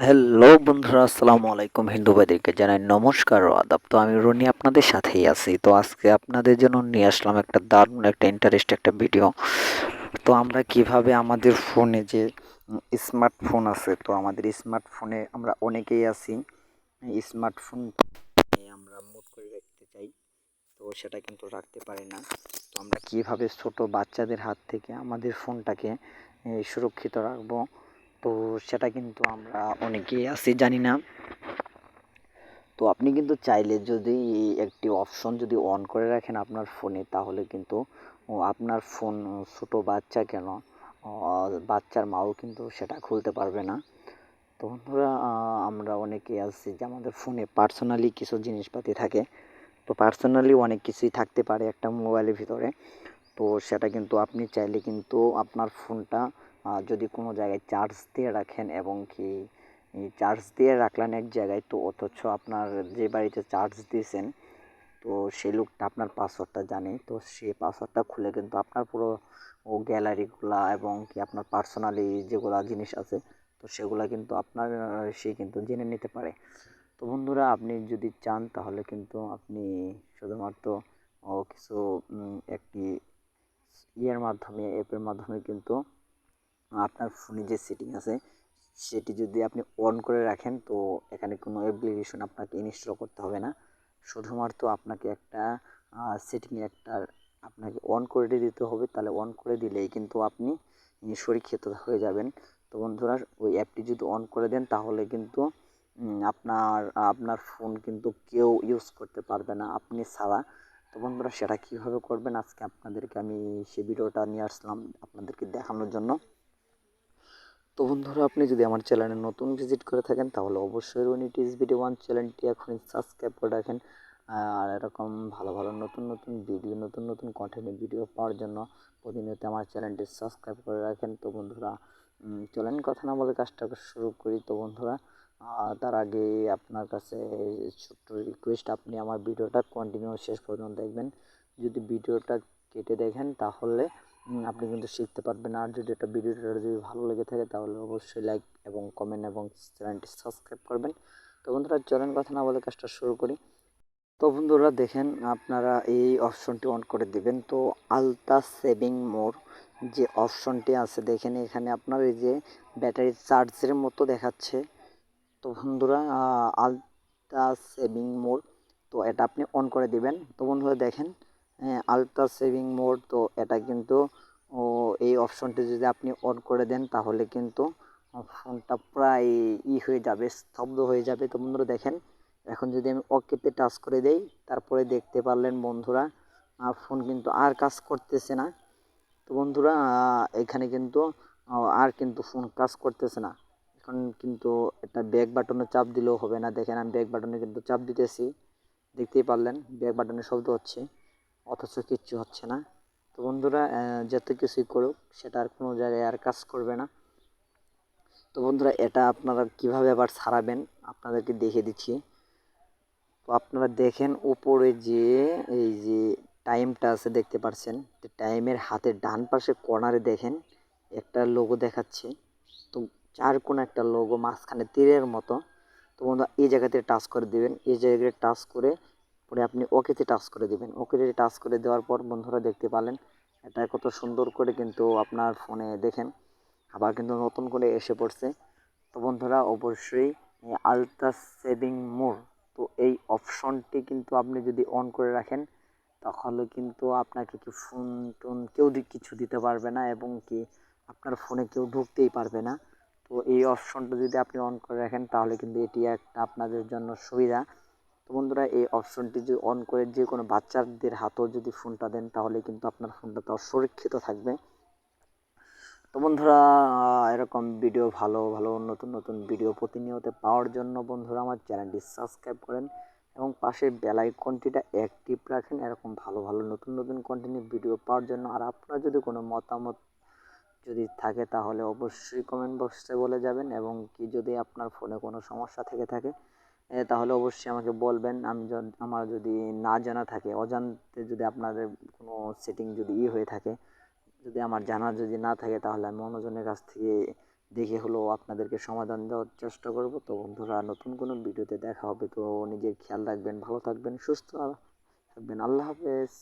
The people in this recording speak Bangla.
হ্যালো বন্ধুরা, আসসালামু আলাইকুম। হিন্দু ভাইদেরকে জানাই নমস্কার ও আদাব। তো আমি রনি আপনাদের সাথেই আছি। তো আজকে আপনাদের জন্য নিয়ে আসলাম একটা দারুণ একটা ইন্টারেস্ট একটা ভিডিও। তো আমরা কিভাবে আমাদের ফোনে যে স্মার্টফোন আছে, তো আমাদের স্মার্টফোনে আমরা অনেকেই আছি স্মার্টফোন আমরা মুট করে রাখতে চাই, তো সেটা কিন্তু রাখতে পারি না। তো আমরা কিভাবে ছোট বাচ্চাদের হাত থেকে আমাদের ফোনটাকে সুরক্ষিত রাখবো, তো সেটা কিন্তু আমরা অনেকেই আছি জানি না। তো আপনি কিন্তু চাইলে যদি একটি অপশন যদি অন করে রাখেন আপনার ফোনে, তাহলে কিন্তু আপনার ফোন ছোট বাচ্চা কেন বাচ্চার মাও কিন্তু সেটা খুলতে পারবে না। তো বন্ধুরা, আমরা অনেকেই আছি যে আমাদের ফোনে পার্সোনালি কিছু জিনিসপাতি থাকে। তো পার্সোনালি অনেক কিছুই থাকতে পারে একটা মোবাইলের ভিতরে। তো সেটা কিন্তু আপনি চাইলে কিন্তু আপনার ফোনটা যদি কোনো জায়গায় চার্জ দিয়ে রাখেন, এবং কি চার্জ দিয়ে রাখলেন এক জায়গায়, তো অথচ আপনার যে বাড়িতে চার্জ দিয়েছেন, তো সেই লোকটা আপনার পাসওয়ার্ডটা জানে, তো সেই পাসওয়ার্ডটা খুলে কিন্তু আপনার পুরো গ্যালারিগুলা এবং কি আপনার পার্সোনালি যেগুলা জিনিস আছে, তো সেগুলা কিন্তু আপনার সে কিন্তু জেনে নিতে পারে। তো বন্ধুরা, আপনি যদি চান তাহলে কিন্তু আপনি শুধুমাত্র কিছু একটি ইয়ের মাধ্যমে অ্যাপের মাধ্যমে কিন্তু আপনার ফোনে যে সেটিং আছে সেটি যদি আপনি অন করে রাখেন, তো এখানে কোনো অ্যাপ্লিকেশন আপনাকে ইনস্টল করতে হবে না। শুধুমাত্র আপনাকে একটা সেটিংয়ে একটা আপনাকে অন করে দিতে হবে, তাহলে অন করে দিলেই কিন্তু আপনি সুরক্ষিত হয়ে যাবেন। তো বন্ধুরা, ওই অ্যাপটি যদি অন করে দেন তাহলে কিন্তু আপনার আপনার ফোন কিন্তু কেউ ইউজ করতে পারবে না আপনি ছাড়া। তো বন্ধুরা, সেটা কীভাবে করবেন আজকে আপনাদেরকে আমি সেই ভিডিওটা নিয়ে আসলাম আপনাদেরকে দেখানোর জন্য। তো বন্ধুরা, আপনি যদি আমার চ্যানেলে নতুন ভিজিট করে থাকেন তাহলে অবশ্যই রনি টিজ ভিডিও ওয়ান চ্যানেলটি এখনই সাবস্ক্রাইব করে রাখেন। আর এরকম ভালো ভালো নতুন নতুন ভিডিও, নতুন নতুন কন্টেন্টের ভিডিও পাওয়ার জন্য প্রতিনিয়ত আমার চ্যানেলটি সাবস্ক্রাইব করে রাখেন। তো বন্ধুরা, চলেন কথা না বলে কাজটা শুরু করি। তো বন্ধুরা, তার আগে আপনার কাছে ছোট্ট রিকোয়েস্ট, আপনি আমার ভিডিওটা কন্টিনিউ শেষ পর্যন্ত দেখবেন। যদি ভিডিওটা কেটে দেখেন তাহলে আপনি কিন্তু শিখতে পারবেন। আর যদি একটা ভিডিওটা যদি ভালো লেগে থাকে তাহলে অবশ্যই লাইক এবং কমেন্ট এবং চ্যানেলটি সাবস্ক্রাইব করবেন। তো বন্ধুরা, চলেন কথা না বলে কাজটা শুরু করি। তো বন্ধুরা দেখেন, আপনারা এই অপশনটি অন করে দিবেন। তো আলট্রা সেভিং মোড যে অপশনটি আছে দেখেন, এখানে আপনার এই যে ব্যাটারি চার্জের মতো দেখাচ্ছে। তো বন্ধুরা, আলট্রা সেভিং মোড, তো এটা আপনি অন করে দিবেন। তো বন্ধুরা দেখেন, আলট্রা সেভিং মোড, তো এটা কিন্তু এই অপশনটি যদি আপনি অন করে দেন তাহলে কিন্তু ফোনটা প্রায় হয়ে যাবে, স্তব্ধ হয়ে যাবে। তো বন্ধুরা দেখেন, এখন যদি আমি ওকেতে টাচ করে দেই, তারপরে দেখতে পারলেন বন্ধুরা ফোন কিন্তু আর কাজ করতেছে না। তো বন্ধুরা, এখানে কিন্তু আর কিন্তু ফোন কাজ করতেছে না। এখন কিন্তু একটা ব্যাক বাটনে চাপ দিলেও হবে না। দেখেন, আমি ব্যাক বাটনে কিন্তু চাপ দিতেছি, দেখতেই পারলেন ব্যাক বাটনে শব্দ হচ্ছে, অথচ কিচ্ছু হচ্ছে না। তো বন্ধুরা, যত কিছুই করুক সেটা আর কোনো জায়গায় আর কাজ করবে না। তো বন্ধুরা, এটা আপনারা কিভাবে আবার ছাড়াবেন আপনাদেরকে দেখিয়ে দিচ্ছি। তো আপনারা দেখেন উপরে যে এই যে টাইমটা আছে দেখতে পাচ্ছেন, তো টাইমের হাতের ডান পাশে কর্নারে দেখেন একটা লোগো দেখাচ্ছে। তো চার কোণা একটা লোগো, মাঝখানে তীরের মতো। তো বন্ধুরা, এই জায়গাতে টাচ করে দিবেন। এই জায়গায় টাচ করে পরে আপনি ওকেতে টাচ করে দিবেন। ওকেতে টাচ করে দেওয়ার পর বন্ধুরা দেখতে পারলেন এটা কত সুন্দর করে কিন্তু আপনার ফোনে দেখেন আবার কিন্তু নতুন করে এসে পড়ছে। তো বন্ধুরা, অবশ্যই আলট্রা সেভিং মোড, তো এই অপশনটি কিন্তু আপনি যদি অন করে রাখেন তাহলে কিন্তু আপনাকে কি ফোন টোন কেউ কিছু দিতে পারবে না, এবং কি আপনার ফোনে কেউ ঢুকতেই পারবে না। তো এই অপশনটা যদি আপনি অন করে রাখেন তাহলে কিন্তু এটি একটা আপনাদের জন্য সুবিধা। তো বন্ধুরা, এই অপশনটি যদি অন করে যে কোনো বাচ্চাদের হাতেও যদি ফোনটা দেন তাহলে কিন্তু আপনার ফোনটা তো সুরক্ষিত থাকবে। তো বন্ধুরা, এরকম ভিডিও ভালো ভালো নতুন নতুন ভিডিও প্রতিনিয়ত পাওয়ার জন্য বন্ধুরা আমার চ্যানেলটি সাবস্ক্রাইব করেন এবং পাশের বেল আইকনটিটা অ্যাক্টিভ রাখেন এরকম ভালো ভালো নতুন নতুন কন্টেন্ট ভিডিও পাওয়ার জন্য। আর আপনার যদি কোনো মতামত যদি থাকে তাহলে অবশ্যই কমেন্ট বক্সে বলে যাবেন, এবং কি যদি আপনার ফোনে কোনো সমস্যা থেকে থাকে তাহলে অবশ্যই আমাকে বলবেন। আমি আমার যদি না জানা থাকে, অজান্তে যদি আপনাদের কোনো সেটিং যদি হয়ে থাকে, যদি আমার জানা যদি না থাকে তাহলে আমি অন্যজনের কাছ থেকে দেখে হলেও আপনাদেরকে সমাধান দেওয়ার চেষ্টা করব। তো বন্ধুরা, নতুন কোনো ভিডিওতে দেখা হবে। তো নিজের খেয়াল রাখবেন, ভালো থাকবেন, সুস্থ থাকবেন। আল্লাহ হাফেজ।